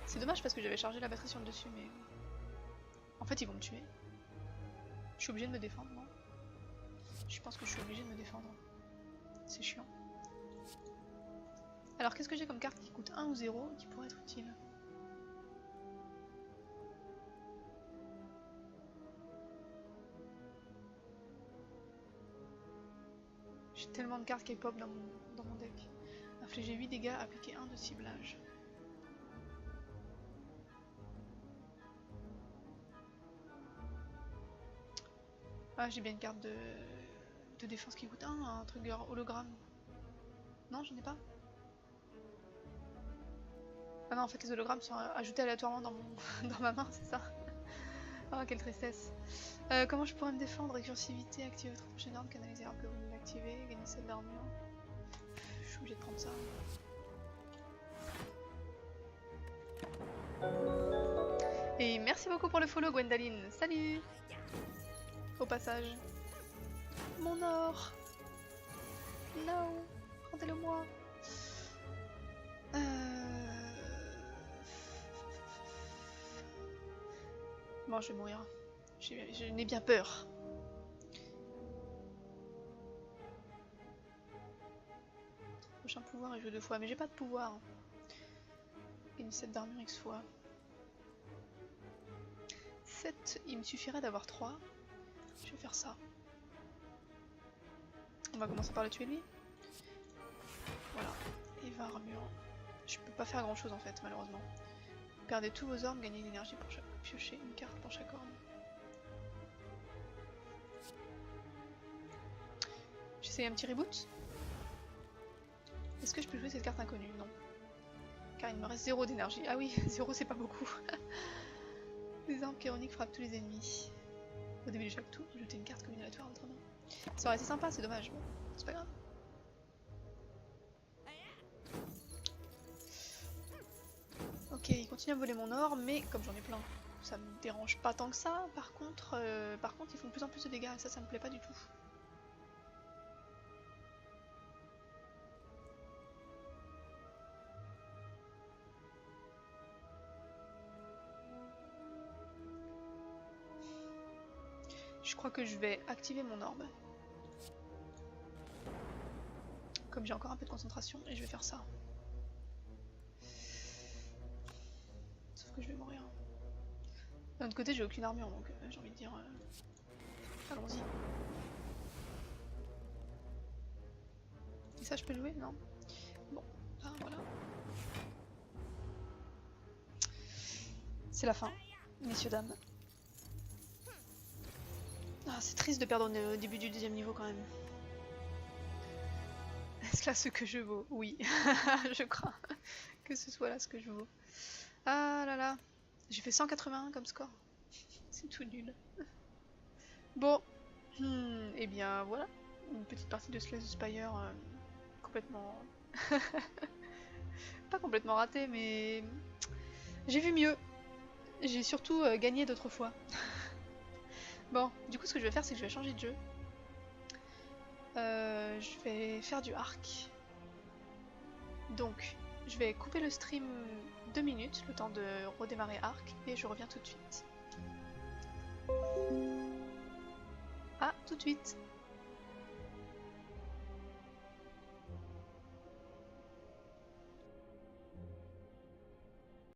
Speaker 1: C'est dommage parce que j'avais chargé la batterie sur le dessus, mais... En fait, ils vont me tuer. Je suis obligée de me défendre, non? Je pense que je suis obligée de me défendre. C'est chiant. Alors, qu'est-ce que j'ai comme carte qui coûte 1 ou 0 qui pourrait être utile? J'ai tellement de cartes qui pop dans mon deck. Infliger 8 dégâts, appliquer 1 de ciblage. Ah, j'ai bien une carte de défense qui coûte 1, un trigger hologramme. Non, j'en ai pas. Ah non, en fait, les hologrammes sont ajoutés aléatoirement dans ma main, c'est ça. Oh, quelle tristesse. Comment je pourrais me défendre? Récursivité, activer votre prochaine arme, canaliser un peu, vous l'activer, gagner 7 d'armure. Je suis obligée de prendre ça. Et merci beaucoup pour le follow, Gwendoline. Salut! Au passage. Mon or! Non! Rendez-le moi! Bon, je vais mourir. Je n'ai bien peur. Prochain pouvoir et jeu 2 fois, mais j'ai pas de pouvoir. Gagne 7 d'armure X fois. 7, il me suffirait d'avoir 3. Je vais faire ça. On va commencer par le tuer lui. Voilà. Et 20 armure. Je peux pas faire grand chose en fait, malheureusement. Perdez tous vos ormes, gagnez une énergie pour chaque. Piocher une carte pour chaque orme. J'essaye un petit reboot. Est-ce que je peux jouer cette carte inconnue? Non. Car il me reste 0 d'énergie. Ah oui, 0 c'est pas beaucoup. Les armes chironiques frappent tous les ennemis. Au début de chaque tour, jeter une carte commune aléatoire à votre main. Ça aurait été sympa, c'est dommage. Bon, c'est pas grave. Ok, il continue à voler mon or, mais comme j'en ai plein, ça me dérange pas tant que ça. Par contre, ils font de plus en plus de dégâts et ça me plaît pas du tout. Je crois que je vais activer mon orbe. Comme j'ai encore un peu de concentration, et je vais faire ça. Sauf que je vais mourir. D'un autre côté, j'ai aucune armure, donc j'ai envie de dire... allons-y. Et ça, je peux jouer? Non. Bon, ben voilà. C'est la fin, messieurs, dames. Ah, c'est triste de perdre au début du deuxième niveau quand même. Est-ce là ce que je vaux? Oui, je crois que ce soit là ce que je vaux. Ah là là, j'ai fait 181 comme score. C'est tout nul. Bon, et bien voilà, une petite partie de Slay the Spire complètement... pas complètement ratée, mais j'ai vu mieux. J'ai surtout gagné d'autres fois. Bon, du coup ce que je vais faire c'est que je vais changer de jeu. Je vais faire du arc. Donc, je vais couper le stream 2 minutes, le temps de redémarrer arc, et je reviens tout de suite. Ah, tout de suite.